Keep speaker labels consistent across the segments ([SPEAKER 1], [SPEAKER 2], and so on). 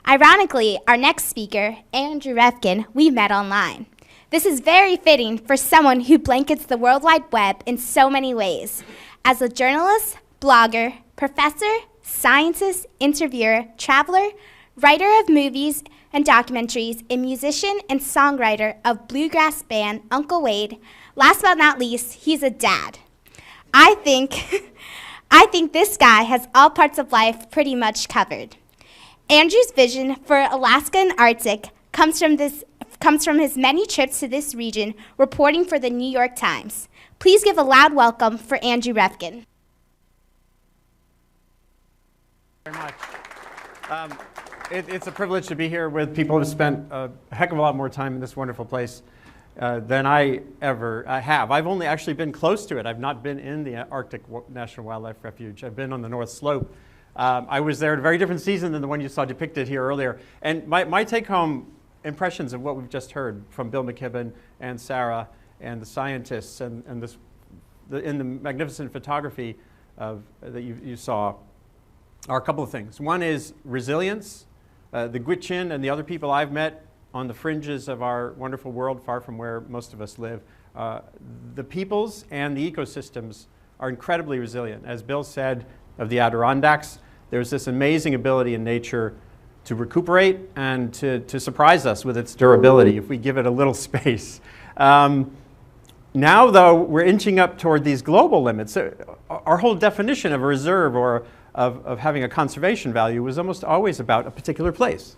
[SPEAKER 1] Ironically, our next speaker, Andrew Revkin, we met online. This is very fitting for someone who blankets the World Wide Web in so many ways. As a journalist, blogger, professor, scientist, interviewer, traveler, writer of movies and documentaries, a musician and songwriter of bluegrass band Uncle Wade, last but not least, he's a dad. I think this guy has all parts of life pretty much covered. Andrew's vision for Alaska and Arctic comes from his many trips to this region, reporting for the New York Times. Please give a loud welcome for Andrew Revkin.
[SPEAKER 2] Very much. It's a privilege to be here with people who have spent a heck of a lot more time in this wonderful place than I have. I've only actually been close to it. I've not been in the Arctic National Wildlife Refuge. I've been on the North Slope. I was there at a very different season than the one you saw depicted here earlier. And my take-home impressions of what we've just heard from Bill McKibben and Sarah and the scientists and in the magnificent photography that you saw are a couple of things. One is resilience. The Gwich'in and the other people I've met on the fringes of our wonderful world, far from where most of us live, the peoples and the ecosystems are incredibly resilient. As Bill said of the Adirondacks, there's this amazing ability in nature to recuperate and to surprise us with its durability if we give it a little space. Now, though, we're inching up toward these global limits. Our whole definition of a reserve or of having a conservation value was almost always about a particular place,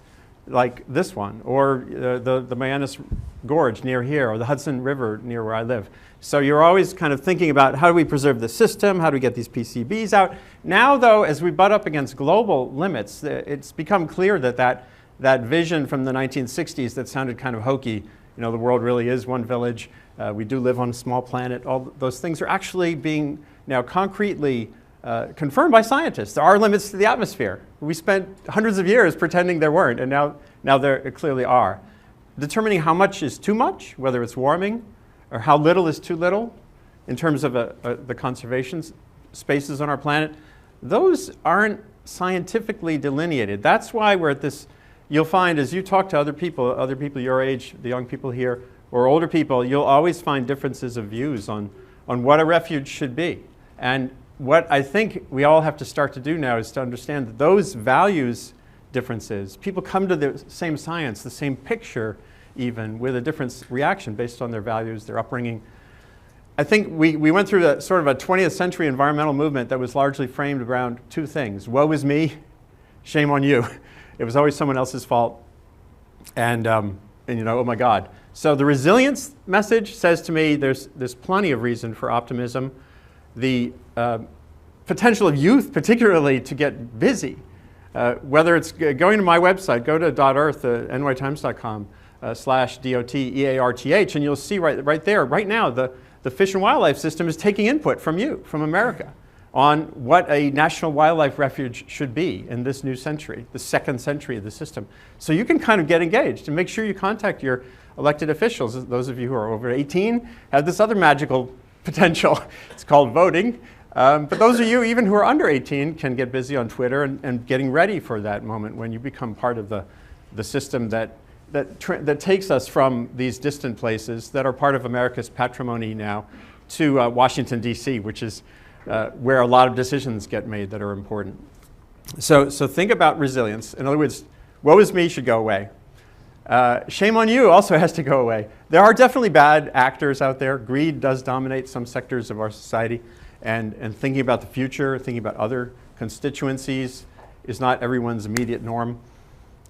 [SPEAKER 2] like this one, or the Mayanas Gorge near here, or the Hudson River near where I live. So you're always kind of thinking about how do we preserve the system, how do we get these PCBs out. Now, though, as we butt up against global limits, it's become clear that vision from the 1960s that sounded kind of hokey, the world really is one village, we do live on a small planet, all those things are actually being now concretely confirmed by scientists. There are limits to the atmosphere. We spent hundreds of years pretending there weren't, and now there clearly are. Determining how much is too much, whether it's warming, or how little is too little, in terms of the conservation spaces on our planet, those aren't scientifically delineated. That's why we're at this. You'll find as you talk to other people your age, the young people here, or older people, you'll always find differences of views on what a refuge should be. And what I think we all have to start to do now is to understand that those values differences, people come to the same science, the same picture even, with a different reaction based on their values, their upbringing. I think we went through sort of a 20th century environmental movement that was largely framed around two things. Woe is me, shame on you. It was always someone else's fault. And oh my God. So the resilience message says to me there's plenty of reason for optimism. The potential of youth, particularly, to get busy. Whether it's going to my website, go to .earth, nytimes.com/DOTEARTH, and you'll see right there, right now, the Fish and Wildlife System is taking input from you, from America, on what a national wildlife refuge should be in this new century, the second century of the system. So you can kind of get engaged and make sure you contact your elected officials. Those of you who are over 18 have this other magical potential. It's called voting. But those of you even who are under 18 can get busy on Twitter and getting ready for that moment when you become part of the system that takes us from these distant places that are part of America's patrimony now to Washington, D.C., which is where a lot of decisions get made that are important. So think about resilience. In other words, woe is me should go away. Shame on you also has to go away. There are definitely bad actors out there. Greed does dominate some sectors of our society. And thinking about the future, thinking about other constituencies is not everyone's immediate norm.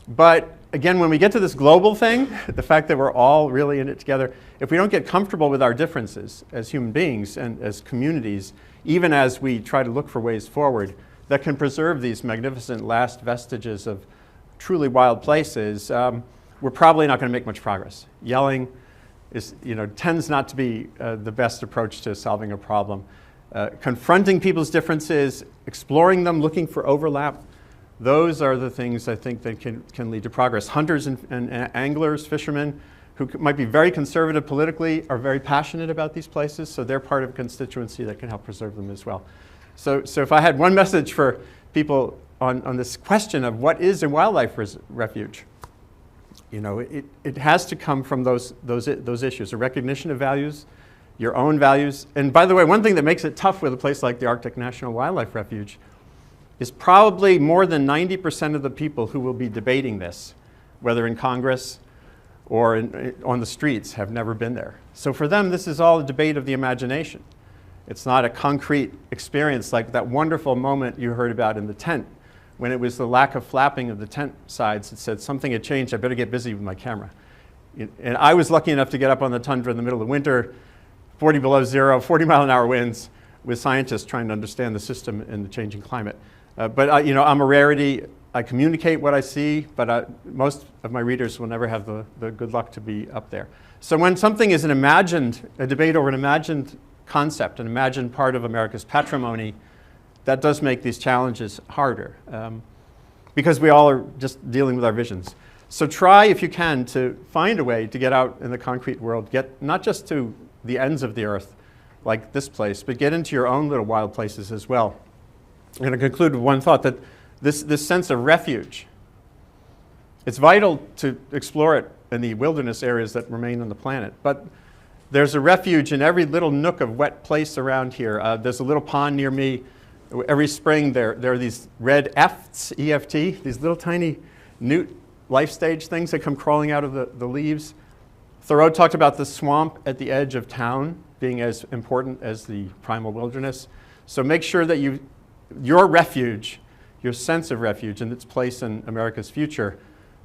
[SPEAKER 2] But again, when we get to this global thing, the fact that we're all really in it together, if we don't get comfortable with our differences as human beings and as communities, even as we try to look for ways forward that can preserve these magnificent last vestiges of truly wild places, we're probably not going to make much progress. Yelling tends not to be the best approach to solving a problem. Confronting people's differences, exploring them, looking for overlap, those are the things I think that can lead to progress. Hunters and anglers, fishermen, who might be very conservative politically, are very passionate about these places, so they're part of a constituency that can help preserve them as well. So if I had one message for people on this question of what is a wildlife refuge. You know, it has to come from those issues, a recognition of values, your own values. And by the way, one thing that makes it tough with a place like the Arctic National Wildlife Refuge is probably more than 90% of the people who will be debating this, whether in Congress or on the streets, have never been there. So for them, this is all a debate of the imagination. It's not a concrete experience like that wonderful moment you heard about in the tent, when it was the lack of flapping of the tent sides that said something had changed, I better get busy with my camera. And I was lucky enough to get up on the tundra in the middle of winter, 40 below zero, 40-mile-an-hour winds, with scientists trying to understand the system and the changing climate. But you know, I'm a rarity. I communicate what I see, but most of my readers will never have the good luck to be up there. So when something is a debate over an imagined concept, an imagined part of America's patrimony, that does make these challenges harder, because we all are just dealing with our visions. So try, if you can, to find a way to get out in the concrete world, get not just to the ends of the earth, like this place, but get into your own little wild places as well. I'm going to conclude with one thought, that this sense of refuge, it's vital to explore it in the wilderness areas that remain on the planet. But there's a refuge in every little nook of wet place around here. There's a little pond near me. Every spring there are these red efts, E-F-T, these little tiny newt life stage things that come crawling out of the leaves. Thoreau talked about the swamp at the edge of town being as important as the primal wilderness. So make sure that your refuge, your sense of refuge and its place in America's future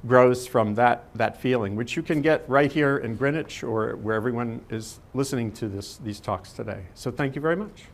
[SPEAKER 2] grows from that feeling, which you can get right here in Greenwich or where everyone is listening to these talks today. So thank you very much.